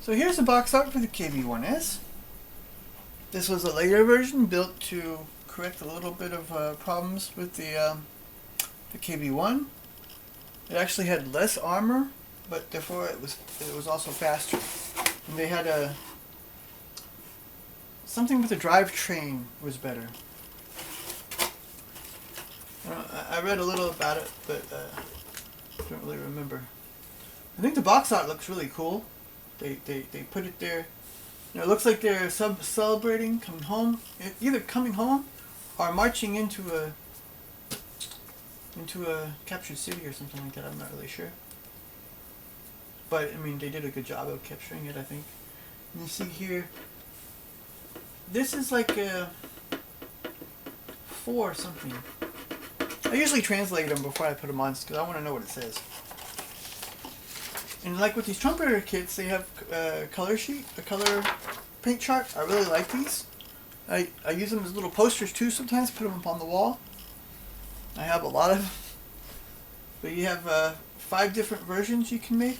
So here's the box art for the KB1S. This was a later version built to correct a little bit of problems with the KB1. It actually had less armor, but therefore it was also faster. And they had something with the drivetrain was better. I read a little about it, but don't really remember. I think the box art looks really cool. They put it there. You know, it looks like they're celebrating coming home, either coming home or marching into a captured city or something like that. I'm not really sure. But I mean, they did a good job of capturing it, I think. And you see here, this is like a 4 something. I usually translate them before I put them on because I want to know what it says. And like with these Trumpeter kits, they have a color paint chart. I really like these. I use them as little posters too sometimes, put them up on the wall. I have a lot of, but you have 5 different versions you can make.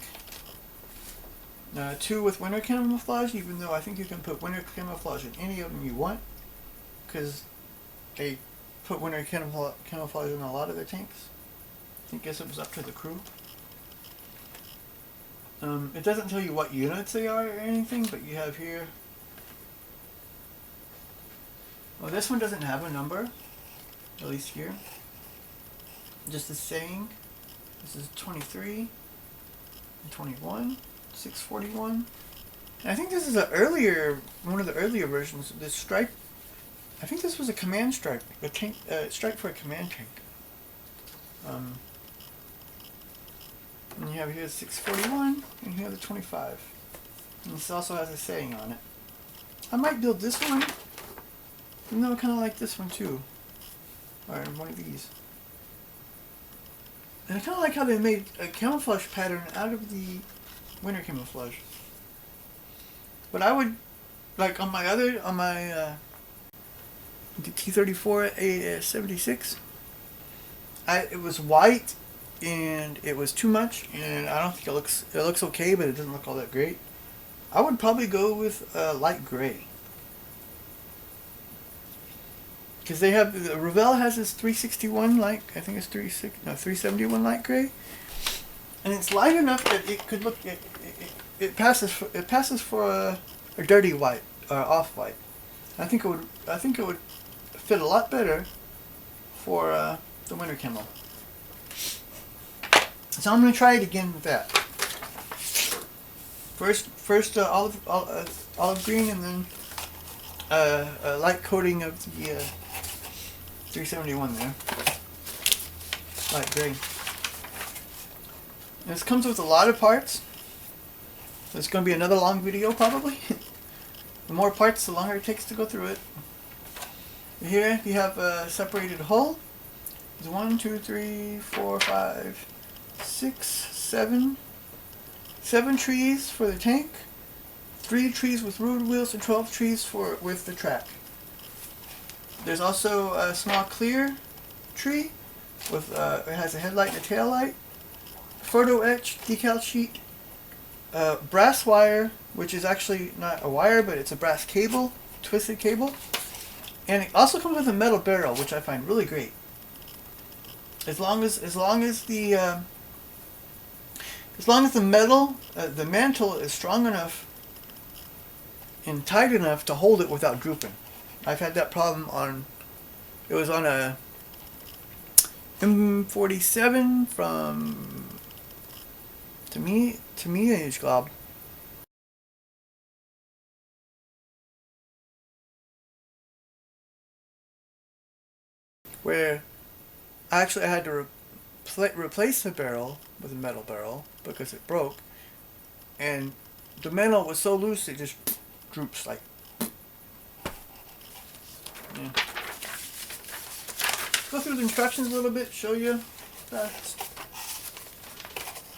2 with winter camouflage, even though I think you can put winter camouflage in any of them you want, because they put winter camouflage in a lot of their tanks. I guess it was up to the crew. It doesn't tell you what units they are or anything, but you have here. Well, this one doesn't have a number, at least here. Just a saying. This is 23 and 21, 641. And I think this is one of the earlier versions of this stripe. I think this was a command stripe, a tank, stripe for a command tank. And you have here 641, and here the 25. And this also has a saying on it. I might build this one, even though I kind of like this one too. Or one of these. And I kind of like how they made a camouflage pattern out of the winter camouflage. But I would, like on my the T-34 A76, it was white. And it was too much, and I don't think it looks okay, but it doesn't look all that great. I would probably go with light gray, because they have the Revell has this 361 light, I think it's 371 light gray, and it's light enough that it could look it passes for a dirty white or off white. I think it would fit a lot better for the winter camo. So I'm going to try it again with that. First olive green, and then a light coating of the 371 there. Light gray. And this comes with a lot of parts. It's going to be another long video probably. The more parts, the longer it takes to go through it. Here you have a separated hull. There's 1, 2, 3, 4, 5, 6, 7 trees for the tank, 3 trees with road wheels, and 12 trees with the track. There's also a small clear tree with it has a headlight and a tail light, photo etch, decal sheet, brass wire, which is actually not a wire, but it's a brass cable, twisted cable, and it also comes with a metal barrel, which I find really great. As long as the metal, the mantle is strong enough and tight enough to hold it without drooping. I've had that problem it was on a M47 from Tamiya Glob. Where I had to replace the barrel with a metal barrel because it broke, and the metal was so loose it just droops like. Yeah. Go through the instructions a little bit, show you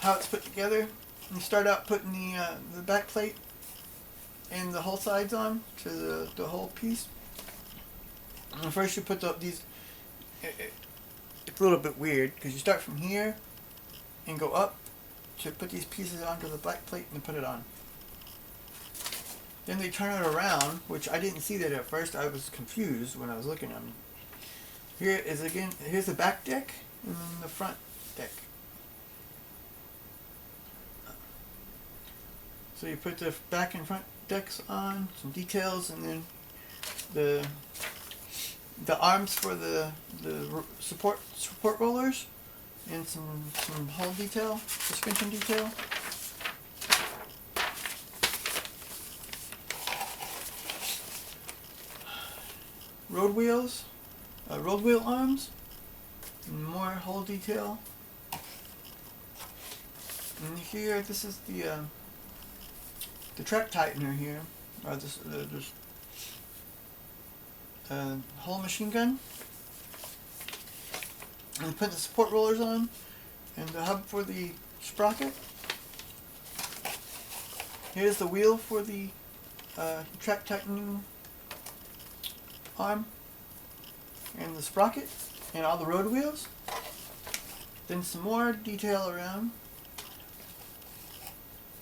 how it's put together. You start out putting the back plate and the hull sides on to the whole piece. And first you put these. It's a little bit weird because you start from here and go up to put these pieces onto the back plate and put it on. Then they turn it around, which I didn't see that at first. I was confused when I was looking at them. Here is again, here's the back deck and then the front deck. So you put the back and front decks on, some details, and then the arms for the support rollers, and some hull detail, suspension detail. Road wheels, road wheel arms, and more hull detail. And here, this is the track tightener here, or this hull machine gun. And put the support rollers on, and the hub for the sprocket. Here's the wheel for the track tightening arm, and the sprocket, and all the road wheels. Then some more detail around.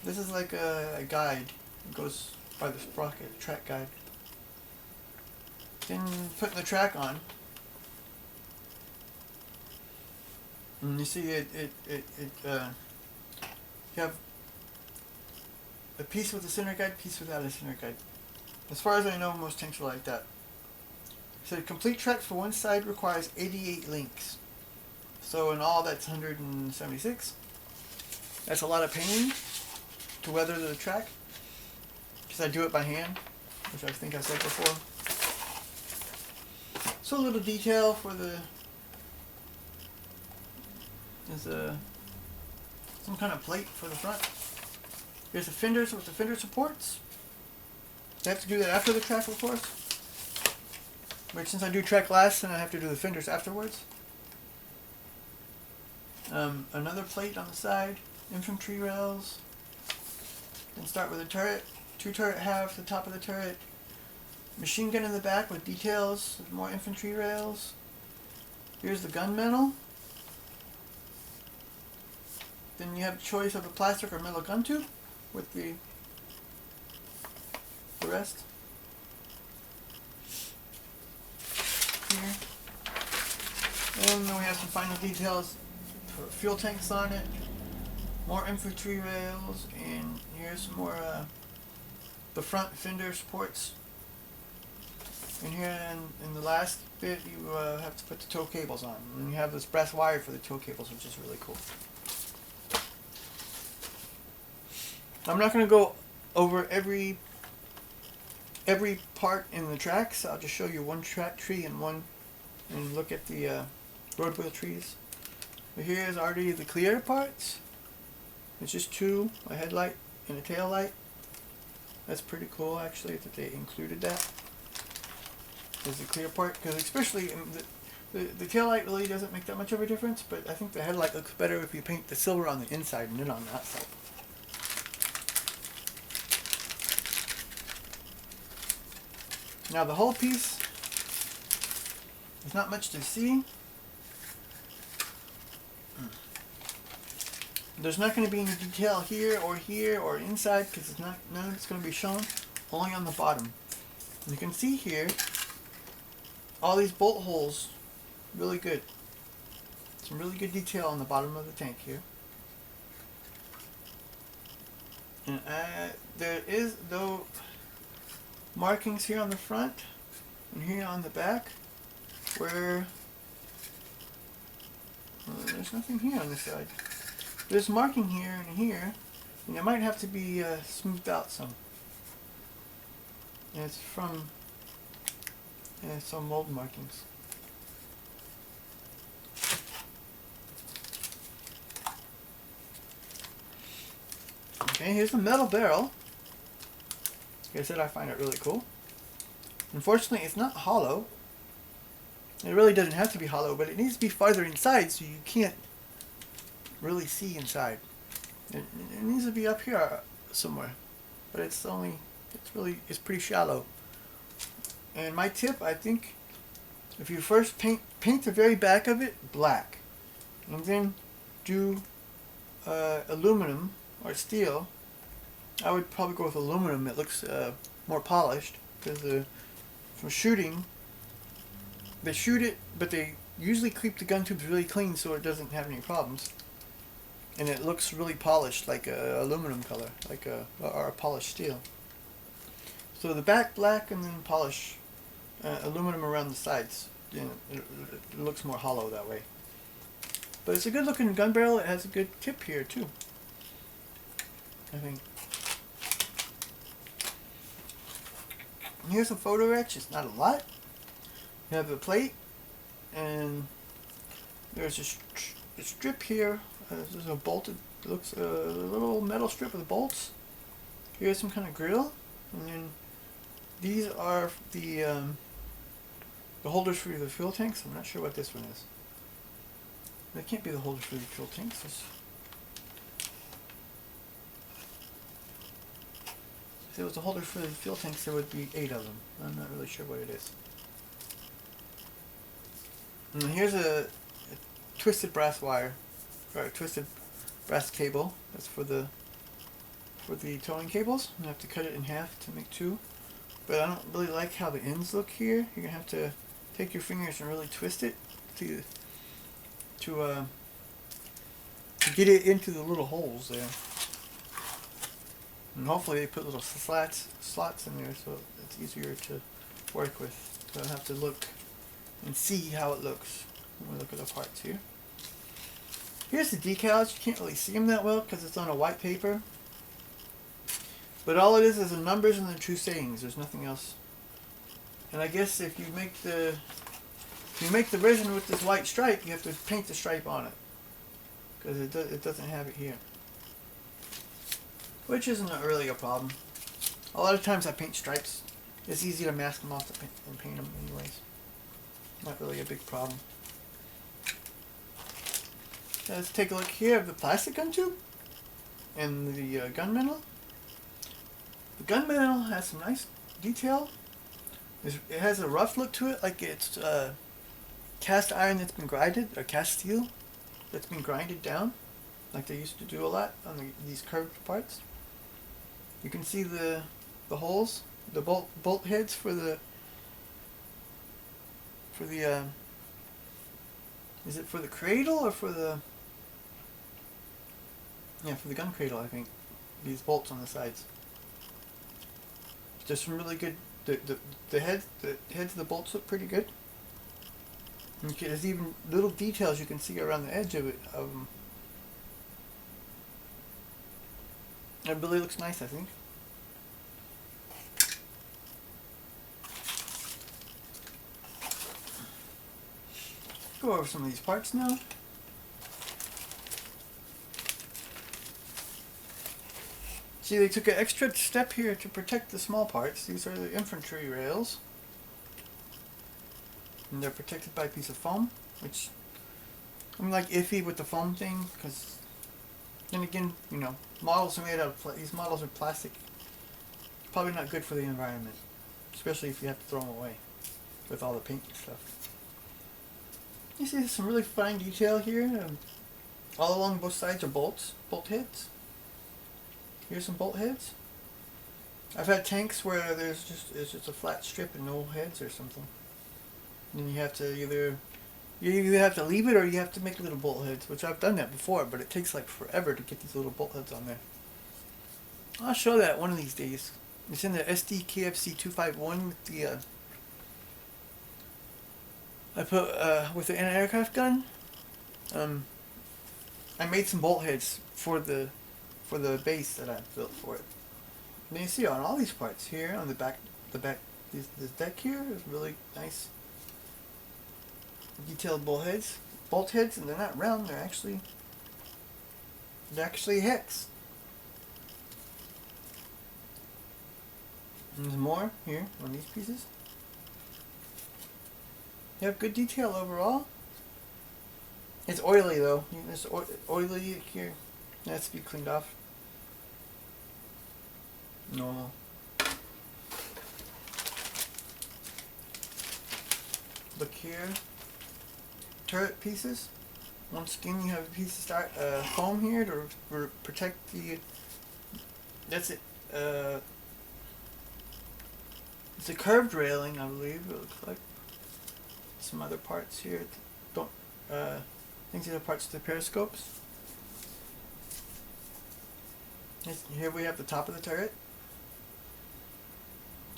This is like a guide. It goes by the sprocket, track guide. Then putting the track on. And you see you have a piece with a center guide, piece without a center guide. As far as I know, most tanks are like that. So the complete track for one side requires 88 links. So in all, that's 176. That's a lot of pain to weather the track, because I do it by hand, which I think I said before. So a little detail for there's some kind of plate for the front. Here's the fenders with the fender supports. I have to do that after the track, of course. But since I do track last, then I have to do the fenders afterwards. Another plate on the side, infantry rails. Then start with a turret, 2 turret halves, the top of the turret. Machine gun in the back with details, with more infantry rails. Here's the gun mantle. Then you have a choice of a plastic or metal gun tube with the rest. Here. And then we have some final details for fuel tanks on it. More infantry rails, and here's some more the front fender supports. And here in the last bit, you have to put the tow cables on. And you have this brass wire for the tow cables, which is really cool. I'm not going to go over every part in the tracks. I'll just show you one track tree and look at the road wheel trees. But here's already the clear parts. It's just 2, a headlight and a tail light. That's pretty cool, actually, that they included that. There's the clear part, because especially the tail light really doesn't make that much of a difference, but I think the headlight looks better if you paint the silver on the inside and then on the outside. Now the whole piece, there's not much to see. There's not going to be any detail here or inside, because none of it's going to be shown, only on the bottom. And you can see here all these bolt holes, really good. Some really good detail on the bottom of the tank here. And there is though markings here on the front and here on the back where there's nothing here on this side. There's marking here and here, and it might have to be smoothed out some. And it's from some mold markings. Okay, here's the metal barrel. Like I said, I find it really cool. Unfortunately, it's not hollow. It really doesn't have to be hollow, but it needs to be farther inside so you can't really see inside. It needs to be up here somewhere, but it's pretty shallow. And my tip, I think, if you first paint the very back of it black, and then do aluminum or steel. I would probably go with aluminum. It looks more polished, because from shooting, they shoot it, but they usually keep the gun tubes really clean so it doesn't have any problems. And it looks really polished, like a aluminum color, like or a polished steel. So the back black, and then polish aluminum around the sides. You know, it looks more hollow that way. But it's a good looking gun barrel. It has a good tip here too, I think. Here's a photo etch. It's not a lot. You have the plate, and there's a strip here. There's a bolted, it looks a little metal strip with bolts. Here's some kind of grill, and then these are the holders for the fuel tanks. I'm not sure what this one is. That can't be the holders for the fuel tanks. If it was a holder for the fuel tanks, there would be 8 of them. I'm not really sure what it is. And here's a twisted brass wire, or a twisted brass cable. That's for the towing cables. I'm gonna have to cut it in half to make 2. But I don't really like how the ends look here. You're gonna have to take your fingers and really twist it to get it into the little holes there. And hopefully they put little slots in there so it's easier to work with. So I'll have to look and see how it looks when we look at the parts here. Here's the decals. You can't really see them that well because it's on a white paper. But all it is the numbers and the true sayings. There's nothing else. And I guess if you make the resin with this white stripe, you have to paint the stripe on it, because it doesn't have it here, which isn't really a problem. A lot of times I paint stripes. It's easy to mask them off and paint them anyways. Not really a big problem. Let's take a look here at the plastic gun tube and the gun mantle. The gun mantle has some nice detail. It has a rough look to it, like it's cast iron that's been grinded, or cast steel that's been grinded down, like they used to do a lot on these curved parts. You can see the holes, the bolt heads for the is it for the cradle or for the for the gun cradle, I think. These bolts on the sides. There's some really good. The heads of the bolts look pretty good. And there's even little details you can see around the edge of it. It really looks nice, I think. Go over some of these parts now. See, they took an extra step here to protect the small parts. These are the infantry rails. And they're protected by a piece of foam, which I'm like iffy with the foam thing, because then again, you know, models are made out of these models are plastic. Probably not good for the environment, especially if you have to throw them away with all the paint and stuff. You see some really fine detail here. All along both sides are bolt heads. Here's some bolt heads. I've had tanks where it's just a flat strip and no heads or something. And you have to you either have to leave it or you have to make little bolt heads, which I've done that before, but it takes like forever to get these little bolt heads on there. I'll show that one of these days. It's in the SD KFC 251 with the I put with the anti-aircraft gun. I made some bolt heads for the base that I built for it. And you see on all these parts here on the back, this deck here is really nice, detailed bolt heads, and they're not round. They're actually hex. And there's more here on these pieces. You have good detail overall. It's oily though. It's oily here. It has to be cleaned off. Normal. Look here. Turret pieces. Once again, you have a piece of foam here to protect the. That's it. It's a curved railing, I believe. It looks like some other parts here. Don't. I think these are parts of the periscopes. Here we have the top of the turret.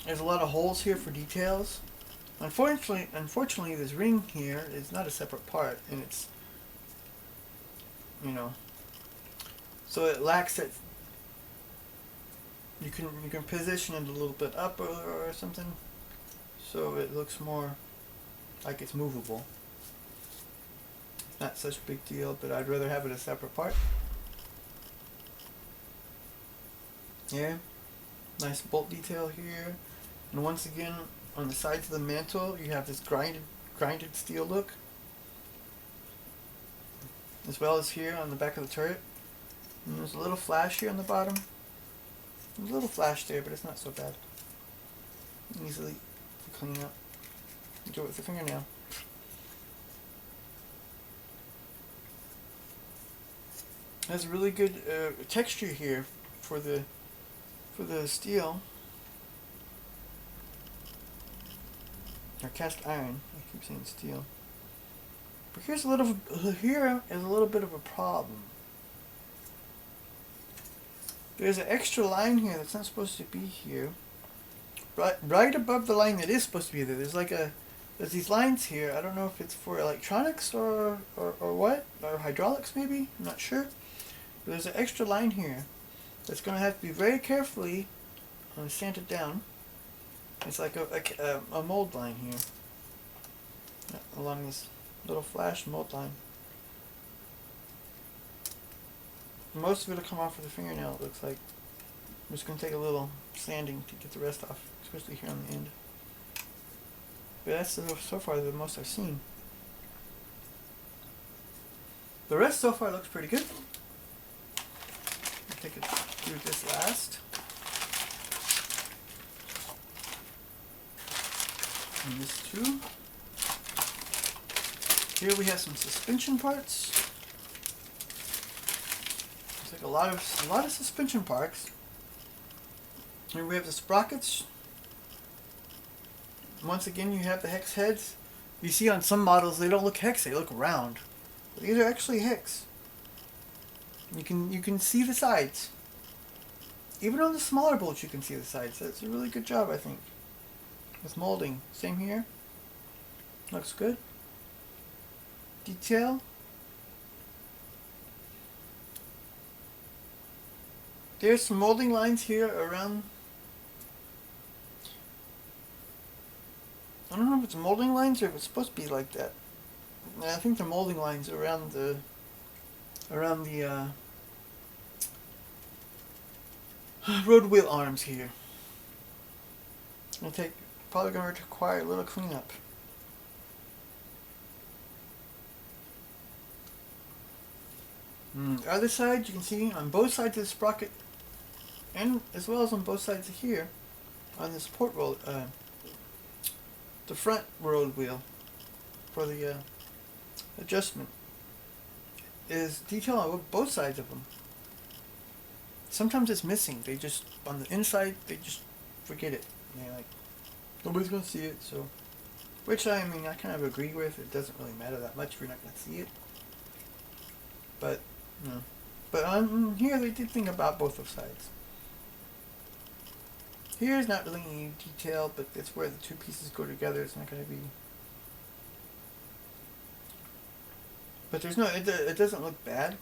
There's a lot of holes here for details. Unfortunately, this ring here is not a separate part, and it's, so it lacks that. You can position it a little bit up or something, so it looks more like it's movable. Not such a big deal, but I'd rather have it a separate part. Yeah, nice bolt detail here, and once again on the sides of the mantle you have this grinded steel look, as well as here on the back of the turret. And there's a little flash here on the bottom. There's a little flash there, but it's not so bad. Easily to clean up. Do it with the fingernail. Has a really good texture here for the steel, or cast iron. I keep saying steel. But here is a little bit of a problem. There's an extra line here that's not supposed to be here. Right above the line that is supposed to be there. There's these lines here. I don't know if it's for electronics or what, or hydraulics maybe. I'm not sure. But there's an extra line here that's going to have to be very carefully sanded down. It's like a mold line here along this little flash mold line. Most of it will come off with a fingernail, it looks like. I'm just going to take a little sanding to get the rest off, especially here on the end. But that's so far the most I've seen. The rest so far looks pretty good. I'll take it through this last. And this too. Here we have some suspension parts. It's like a lot of suspension parts. Here we have the sprockets. Once again, you have the hex heads. You see on some models they don't look hex; they look round. But these are actually hex. You can see the sides. Even on the smaller bolts, you can see the sides. That's a really good job, I think. With molding, same here. Looks good. Detail. There's some molding lines here around. I don't know if it's molding lines or if it's supposed to be like that. I think the molding lines around the road wheel arms here. Probably going to require a little cleanup. The other side, you can see on both sides of the sprocket, and as well as on both sides of here, on the support roll, the front road wheel for the adjustment, is detail on both sides of them. Sometimes it's missing. They just, on the inside, they just forget it. They're like, nobody's going to see it, so. Which, I kind of agree with. It doesn't really matter that much if you're not going to see it. But, But on here, they did think about both of sides. Here's not really any detail, but it's where the two pieces go together. It's not going to be. But there's no. It doesn't look bad.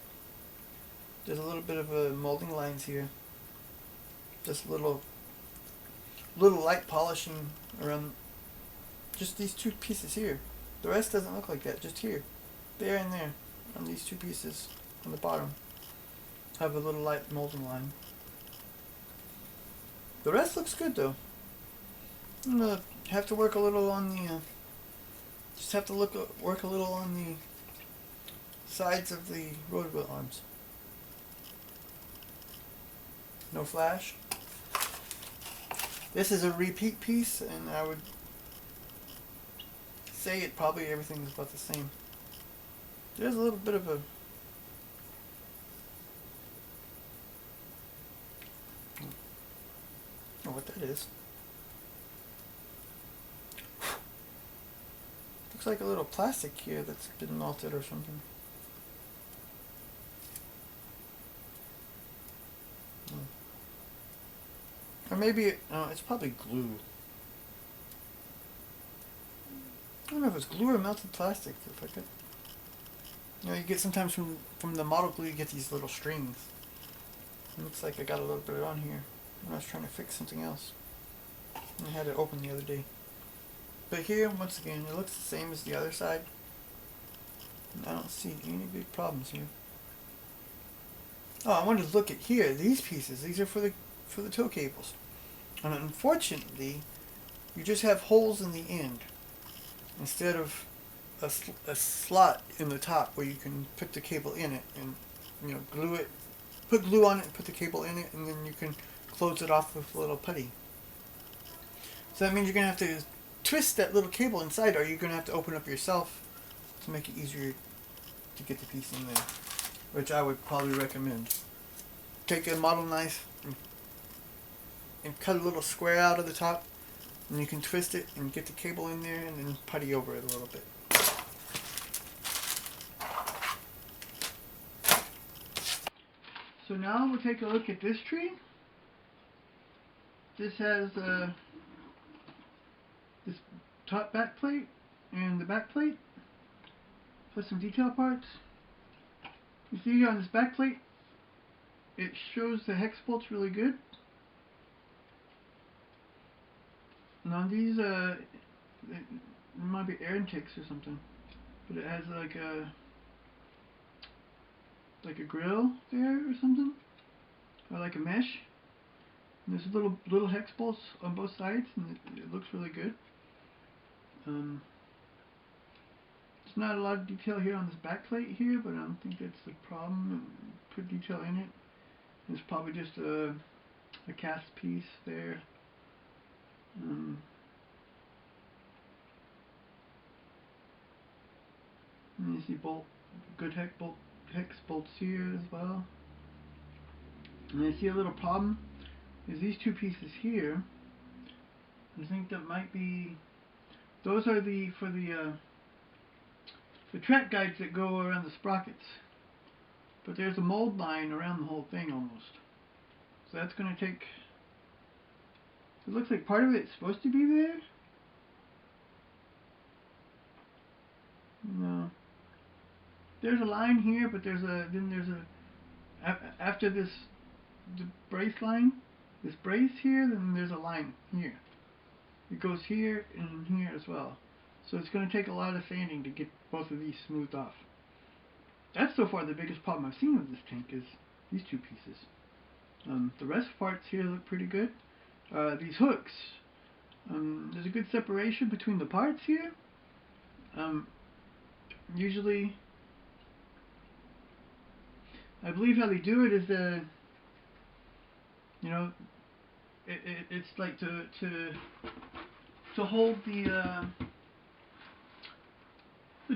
There's a little bit of molding lines here. Just little light polishing around just these two pieces here. The rest doesn't look like that. Just here, there, and there, on these two pieces on the bottom, have a little light molding line. The rest looks good though. I'm gonna have to work a little on the. Just have to work a little on the sides of the road wheel arms. No flash. This is a repeat piece, and I would say probably everything is about the same. There's a little bit of a. I don't know what that is. Looks like a little plastic here that's been melted or something. Or maybe, no, it's probably glue. I don't know if it's glue or melted plastic. If I could, you get sometimes from the model glue, you get these little strings. It looks like I got a little bit on here when I was trying to fix something else. And I had it open the other day. But here, once again, it looks the same as the other side. And I don't see any big problems here. Oh, I wanted to look at here. These pieces. These are for the tow cables. And unfortunately, you just have holes in the end instead of a slot in the top where you can put the cable in it and glue it, put glue on it and put the cable in it, and then you can close it off with a little putty. So that means you're going to have to twist that little cable inside, or you're going to have to open up yourself to make it easier to get the piece in there, which I would probably recommend. Take a model knife and cut a little square out of the top, and you can twist it and get the cable in there and then putty over it a little bit. So now we'll take a look at this tree. This has this top back plate and the back plate plus some detail parts. You see on this back plate, it shows the hex bolts really good. And on these, it might be air intakes or something, but it has like a grill there or something, or like a mesh. And there's little hex bolts on both sides, and it looks really good. There's not a lot of detail here on this back plate here, but I don't think that's the problem. Put detail in it. It's probably just a cast piece there. And you see good hex bolts here as well. And I see a little problem is these two pieces here. I think that might be, those are for the track guides that go around the sprockets. But there's a mold line around the whole thing almost. So that's going to take, it looks like part of it's supposed to be there. No. There's a line here, but after the brace line, this brace here, then there's a line here. It goes here and here as well. So it's going to take a lot of sanding to get both of these smoothed off. That's so far the biggest problem I've seen with this tank is these two pieces. The rest parts here look pretty good. These hooks, there's a good separation between the parts here. Usually, I believe how they do it is it's like to hold the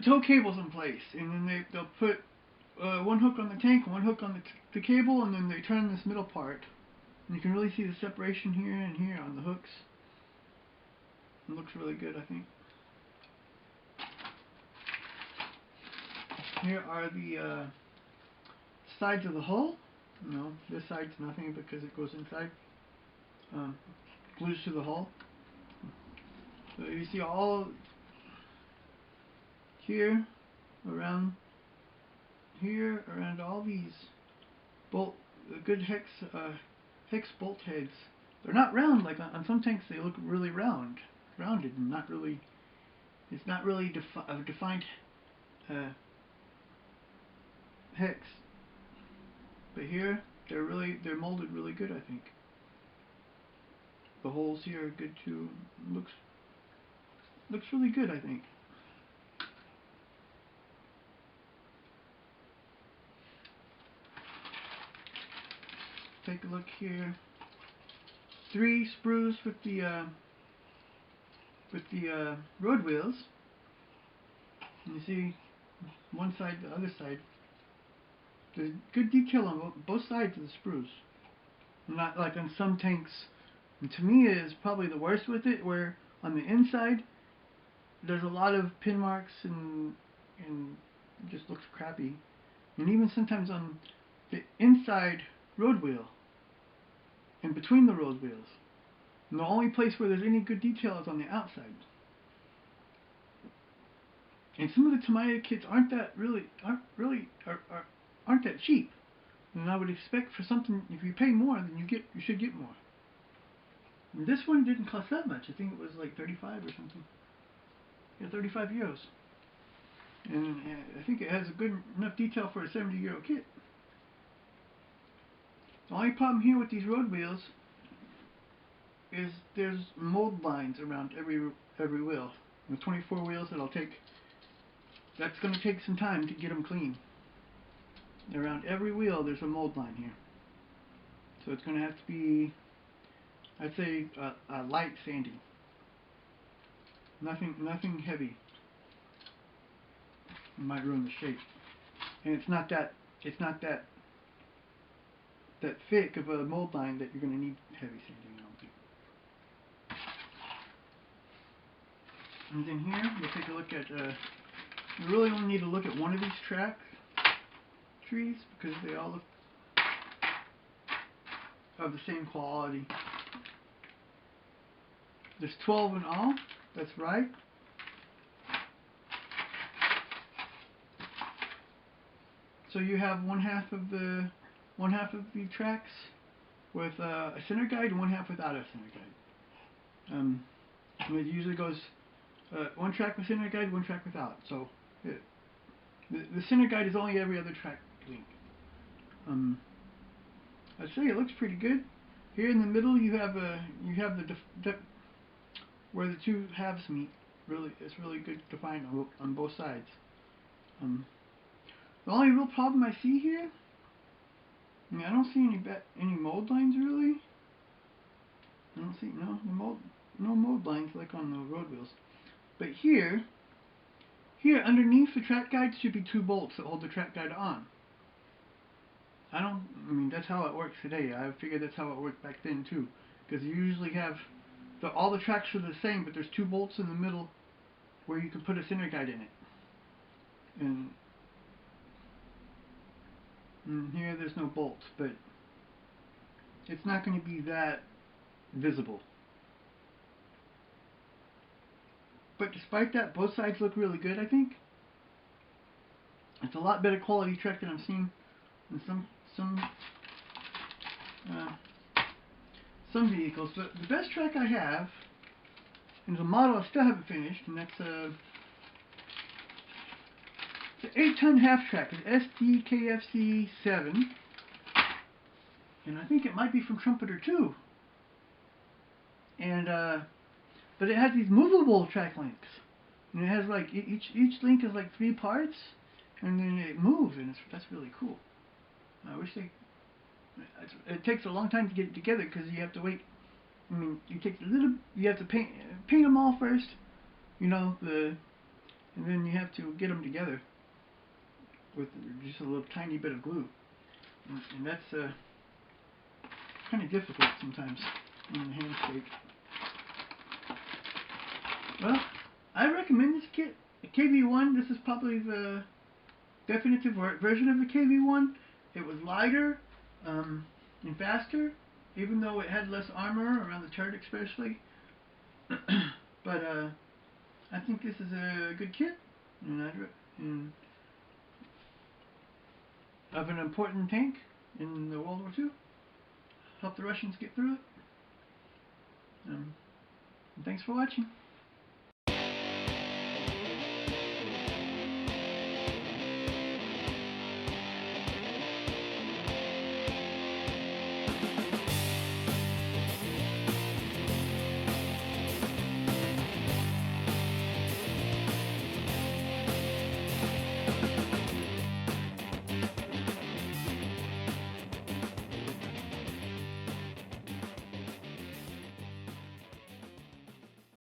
tow cables in place, and then they'll put one hook on the tank, one hook on the cable, and then they turn this middle part. And you can really see the separation here and here on the hooks. It looks really good, I think. Here are the sides of the hull. No, this side's nothing because it goes inside. Glues to the hull. So you see all here, around all these good hex bolt heads. They're not round like on some tanks. They look really rounded and not really. It's not really a defined hex. But here they're molded really good, I think. The holes here are good too. Looks really good, I think. Take a look here. 3 sprues with the road wheels. And you see one side, the other side. There's good detail on both sides of the sprues. Not like on some tanks. And to me, it is probably the worst with it, where on the inside, there's a lot of pin marks and it just looks crappy. And even sometimes on the inside road wheel, in between the road wheels. And the only place where there's any good detail is on the outside. And some of the Tamiya kits aren't that cheap. And I would expect for something, if you pay more, then you should get more. And this one didn't cost that much. I think it was like 35 or something. Yeah, 35 euros. And I think it has a good enough detail for a 70-euro kit. The only problem here with these road wheels is there's mold lines around every wheel. The 24 wheels that's going to take some time to get them clean. Around every wheel there's a mold line here. So it's going to have to be, I'd say, a light sanding. Nothing heavy. It might ruin the shape. And it's not that thick of a mold line that you're going to need heavy sanding, I don't think. And then here, we'll take a look at, you really only need to look at one of these track trees because they all look of the same quality. There's 12 in all, that's right. So you have one half of the tracks with a center guide and one half without a center guide. And it usually goes one track with center guide, one track without. So the center guide is only every other track link. I'd say it looks pretty good. Here in the middle, you have where the two halves meet. It's really good defined on both sides. The only real problem I see here, I mean, I don't see any mold lines really. I don't see no mold lines like on the road wheels. But here underneath the track guide should be two bolts that hold the track guide on. I mean, that's how it works today. I figured that's how it worked back then too. Because you usually have, all the tracks are the same, but there's two bolts in the middle where you can put a center guide in it. And here there's no bolts, but it's not going to be that visible. But despite that, both sides look really good, I think. It's a lot better quality track than I've seen in some vehicles. But the best track I have is a model I still haven't finished, and that's it's an 8-ton half track. It's SDKFC 7, and I think it might be from Trumpeter too. And but it has these movable track links, and it has like each link is like 3 parts, and then it moves, and that's really cool. I wish it takes a long time to get it together because you have to wait. I mean, you have to paint them all first, and then you have to get them together with just a little tiny bit of glue, and that's kind of difficult sometimes in the handshake. Well, I recommend this kit. The KV1, this is probably the definitive version of the KV1. It was lighter and faster, even though it had less armor around the turret especially. But I think this is a good kit, and of an important tank in the World War II. Help the Russians get through it. And thanks for watching.